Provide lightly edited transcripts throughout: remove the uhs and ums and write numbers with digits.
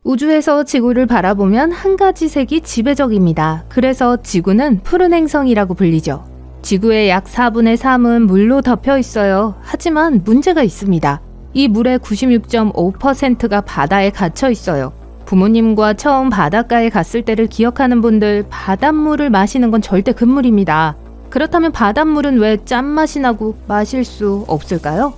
우주에서 지구를 바라보면 한 가지 색이 지배적입니다. 그래서 지구는 푸른 행성이라고 불리죠. 지구의 약 4분의 3은 물로 덮여 있어요. 하지만 문제가 있습니다. 이 물의 96.5%가 바다에 갇혀 있어요. 부모님과 처음 바닷가에 갔을 때를 기억하는 분들, 바닷물을 마시는 건 절대 금물입니다. 그렇다면 바닷물은 왜 짠맛이 나고 마실 수 없을까요?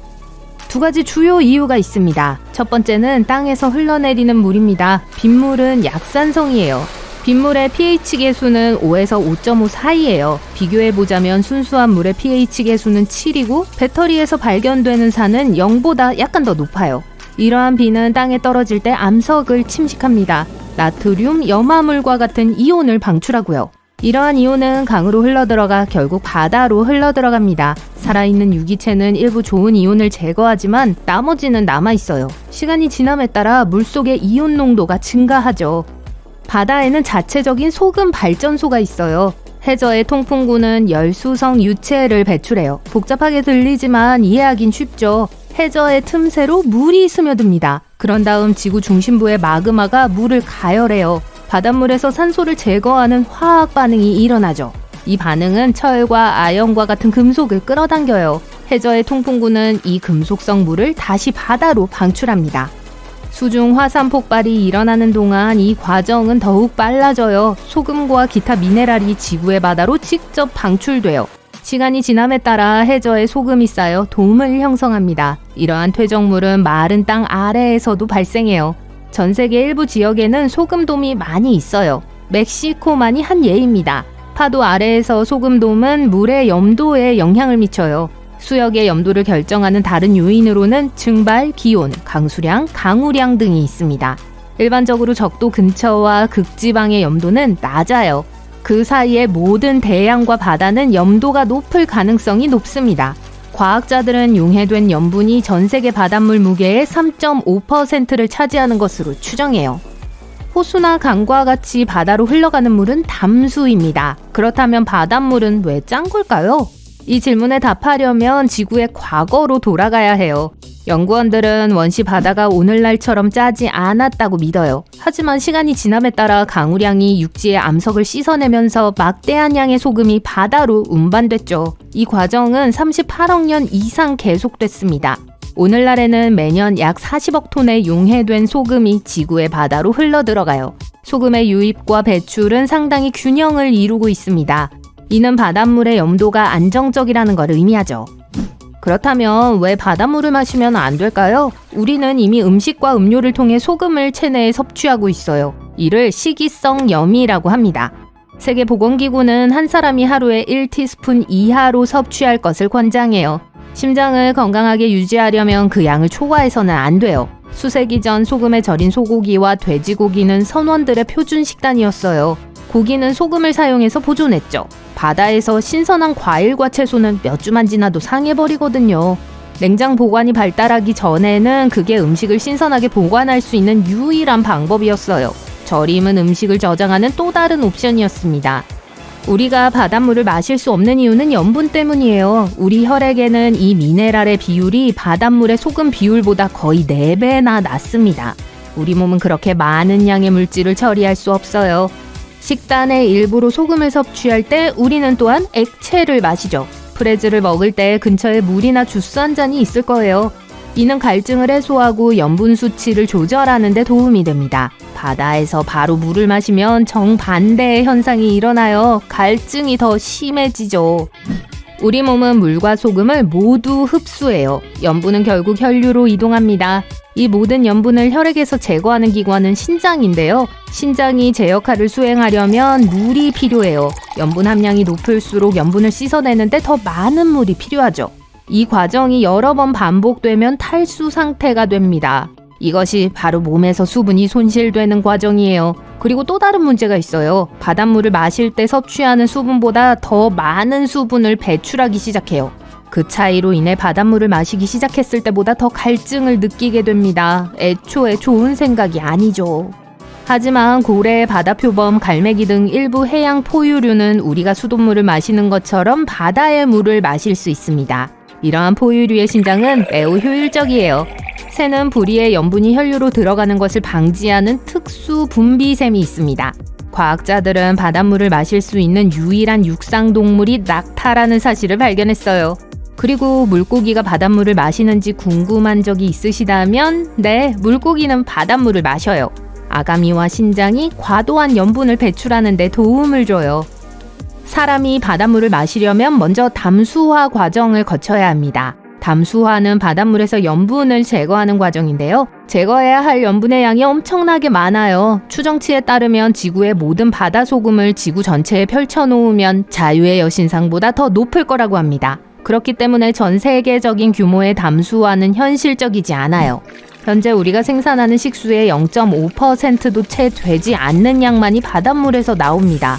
두 가지 주요 이유가 있습니다. 첫 번째는 땅에서 흘러내리는 물입니다. 빗물은 약산성이에요. 빗물의 pH 계수는 5에서 5.5 사이예요. 비교해보자면 순수한 물의 pH 계수는 7이고 배터리에서 발견되는 산은 0보다 약간 더 높아요. 이러한 비는 땅에 떨어질 때 암석을 침식합니다. 나트륨, 염화물과 같은 이온을 방출하고요. 이러한 이온은 강으로 흘러들어가 결국 바다로 흘러들어갑니다. 살아있는 유기체는 일부 좋은 이온을 제거하지만 나머지는 남아있어요. 시간이 지남에 따라 물속의 이온 농도가 증가하죠. 바다에는 자체적인 소금 발전소가 있어요. 해저의 통풍구는 열수성 유체를 배출해요. 복잡하게 들리지만 이해하긴 쉽죠. 해저의 틈새로 물이 스며듭니다. 그런 다음 지구 중심부의 마그마가 물을 가열해요. 바닷물에서 산소를 제거하는 화학 반응이 일어나죠. 이 반응은 철과 아연과 같은 금속을 끌어당겨요. 해저의 통풍구는 이 금속성 물을 다시 바다로 방출합니다. 수중 화산 폭발이 일어나는 동안 이 과정은 더욱 빨라져요. 소금과 기타 미네랄이 지구의 바다로 직접 방출돼요. 시간이 지남에 따라 해저에 소금이 쌓여 돔을 형성합니다. 이러한 퇴적물은 마른 땅 아래에서도 발생해요. 전 세계 일부 지역에는 소금돔이 많이 있어요. 멕시코만이 한 예입니다. 파도 아래에서 소금돔은 물의 염도에 영향을 미쳐요. 수역의 염도를 결정하는 다른 요인으로는 증발, 기온, 강수량, 강우량 등이 있습니다. 일반적으로 적도 근처와 극지방의 염도는 낮아요. 그 사이의 모든 대양과 바다는 염도가 높을 가능성이 높습니다. 과학자들은 용해된 염분이 전 세계 바닷물 무게의 3.5%를 차지하는 것으로 추정해요. 호수나 강과 같이 바다로 흘러가는 물은 담수입니다. 그렇다면 바닷물은 왜 짠 걸까요? 이 질문에 답하려면 지구의 과거로 돌아가야 해요. 연구원들은 원시 바다가 오늘날처럼 짜지 않았다고 믿어요. 하지만 시간이 지남에 따라 강우량이 육지의 암석을 씻어내면서 막대한 양의 소금이 바다로 운반됐죠. 이 과정은 38억 년 이상 계속됐습니다. 오늘날에는 매년 약 40억 톤의 용해된 소금이 지구의 바다로 흘러들어가요. 소금의 유입과 배출은 상당히 균형을 이루고 있습니다. 이는 바닷물의 염도가 안정적이라는 걸 의미하죠. 그렇다면 왜 바닷물을 마시면 안 될까요? 우리는 이미 음식과 음료를 통해 소금을 체내에 섭취하고 있어요. 이를 식이성염이라고 합니다. 세계보건기구는 한 사람이 하루에 1티스푼 이하로 섭취할 것을 권장해요. 심장을 건강하게 유지하려면 그 양을 초과해서는 안 돼요. 수세기 전 소금에 절인 소고기와 돼지고기는 선원들의 표준 식단이었어요. 고기는 소금을 사용해서 보존했죠. 바다에서 신선한 과일과 채소는 몇 주만 지나도 상해버리거든요. 냉장 보관이 발달하기 전에는 그게 음식을 신선하게 보관할 수 있는 유일한 방법이었어요. 절임은 음식을 저장하는 또 다른 옵션이었습니다. 우리가 바닷물을 마실 수 없는 이유는 염분 때문이에요. 우리 혈액에는 이 미네랄의 비율이 바닷물의 소금 비율보다 거의 4배나 낮습니다. 우리 몸은 그렇게 많은 양의 물질을 처리할 수 없어요. 식단의 일부로 소금을 섭취할 때 우리는 또한 액체를 마시죠. 프레즈를 먹을 때 근처에 물이나 주스 한 잔이 있을 거예요. 이는 갈증을 해소하고 염분 수치를 조절하는 데 도움이 됩니다. 바다에서 바로 물을 마시면 정반대의 현상이 일어나요. 갈증이 더 심해지죠. 우리 몸은 물과 소금을 모두 흡수해요. 염분은 결국 혈류로 이동합니다. 이 모든 염분을 혈액에서 제거하는 기관은 신장인데요. 신장이 제 역할을 수행하려면 물이 필요해요. 염분 함량이 높을수록 염분을 씻어내는데 더 많은 물이 필요하죠. 이 과정이 여러 번 반복되면 탈수 상태가 됩니다. 이것이 바로 몸에서 수분이 손실되는 과정이에요. 그리고 또 다른 문제가 있어요. 바닷물을 마실 때 섭취하는 수분보다 더 많은 수분을 배출하기 시작해요. 그 차이로 인해 바닷물을 마시기 시작했을 때보다 더 갈증을 느끼게 됩니다. 애초에 좋은 생각이 아니죠. 하지만 고래, 바다표범, 갈매기 등 일부 해양 포유류는 우리가 수돗물을 마시는 것처럼 바다의 물을 마실 수 있습니다. 이러한 포유류의 신장은 매우 효율적이에요. 새는 부리에 염분이 혈류로 들어가는 것을 방지하는 특수 분비샘이 있습니다. 과학자들은 바닷물을 마실 수 있는 유일한 육상동물이 낙타라는 사실을 발견했어요. 그리고 물고기가 바닷물을 마시는지 궁금한 적이 있으시다면 네, 물고기는 바닷물을 마셔요. 아가미와 신장이 과도한 염분을 배출하는 데 도움을 줘요. 사람이 바닷물을 마시려면 먼저 담수화 과정을 거쳐야 합니다. 담수화는 바닷물에서 염분을 제거하는 과정인데요. 제거해야 할 염분의 양이 엄청나게 많아요. 추정치에 따르면 지구의 모든 바다소금을 지구 전체에 펼쳐놓으면 자유의 여신상보다 더 높을 거라고 합니다. 그렇기 때문에 전 세계적인 규모의 담수화는 현실적이지 않아요. 현재 우리가 생산하는 식수의 0.5%도 채 되지 않는 양만이 바닷물에서 나옵니다.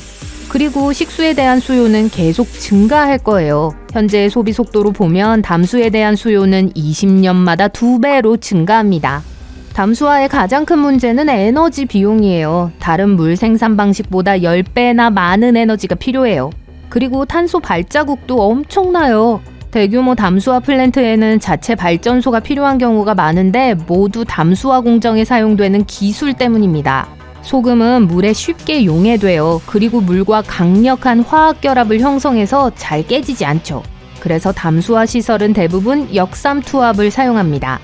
그리고 식수에 대한 수요는 계속 증가할 거예요. 현재의 소비 속도로 보면 담수에 대한 수요는 20년마다 2배로 증가합니다. 담수화의 가장 큰 문제는 에너지 비용이에요. 다른 물 생산 방식보다 10배나 많은 에너지가 필요해요. 그리고 탄소 발자국도 엄청나요. 대규모 담수화 플랜트에는 자체 발전소가 필요한 경우가 많은데 모두 담수화 공정에 사용되는 기술 때문입니다. 소금은 물에 쉽게 용해돼요. 그리고 물과 강력한 화학 결합을 형성해서 잘 깨지지 않죠. 그래서 담수화 시설은 대부분 역삼투압을 사용합니다.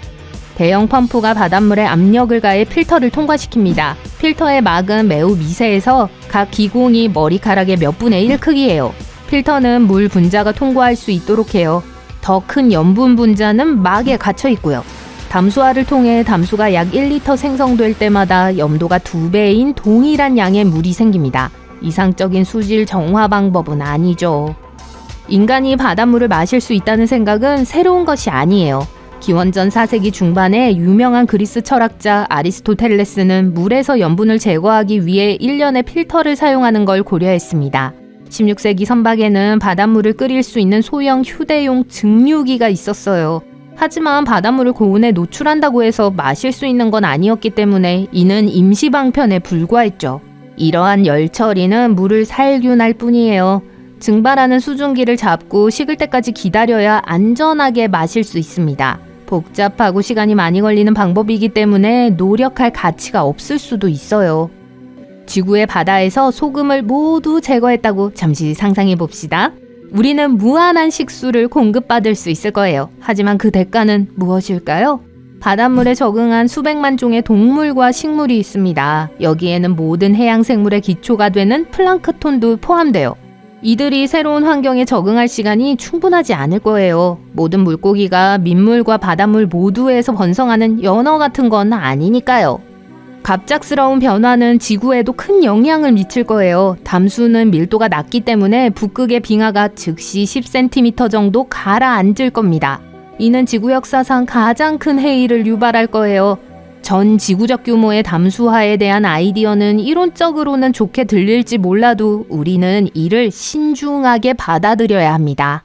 대형 펌프가 바닷물에 압력을 가해 필터를 통과시킵니다. 필터의 막은 매우 미세해서 각 기공이 머리카락의 몇 분의 1 크기예요. 필터는 물 분자가 통과할 수 있도록 해요. 더 큰 염분 분자는 막에 갇혀 있고요. 담수화를 통해 담수가 약 1리터 생성될 때마다 염도가 2배인 동일한 양의 물이 생깁니다. 이상적인 수질 정화 방법은 아니죠. 인간이 바닷물을 마실 수 있다는 생각은 새로운 것이 아니에요. 기원전 4세기 중반에 유명한 그리스 철학자 아리스토텔레스는 물에서 염분을 제거하기 위해 1년의 필터를 사용하는 걸 고려했습니다. 16세기 선박에는 바닷물을 끓일 수 있는 소형 휴대용 증류기가 있었어요. 하지만 바닷물을 고온에 노출한다고 해서 마실 수 있는 건 아니었기 때문에 이는 임시 방편에 불과했죠. 이러한 열 처리는 물을 살균할 뿐이에요. 증발하는 수증기를 잡고 식을 때까지 기다려야 안전하게 마실 수 있습니다. 복잡하고 시간이 많이 걸리는 방법이기 때문에 노력할 가치가 없을 수도 있어요. 지구의 바다에서 소금을 모두 제거했다고 잠시 상상해 봅시다. 우리는 무한한 식수를 공급받을 수 있을 거예요. 하지만 그 대가는 무엇일까요? 바닷물에 적응한 수백만 종의 동물과 식물이 있습니다. 여기에는 모든 해양 생물의 기초가 되는 플랑크톤도 포함돼요. 이들이 새로운 환경에 적응할 시간이 충분하지 않을 거예요. 모든 물고기가 민물과 바닷물 모두에서 번성하는 연어 같은 건 아니니까요. 갑작스러운 변화는 지구에도 큰 영향을 미칠 거예요. 담수는 밀도가 낮기 때문에 북극의 빙하가 즉시 10cm 정도 가라앉을 겁니다. 이는 지구 역사상 가장 큰 해일을 유발할 거예요. 전 지구적 규모의 담수화에 대한 아이디어는 이론적으로는 좋게 들릴지 몰라도 우리는 이를 신중하게 받아들여야 합니다.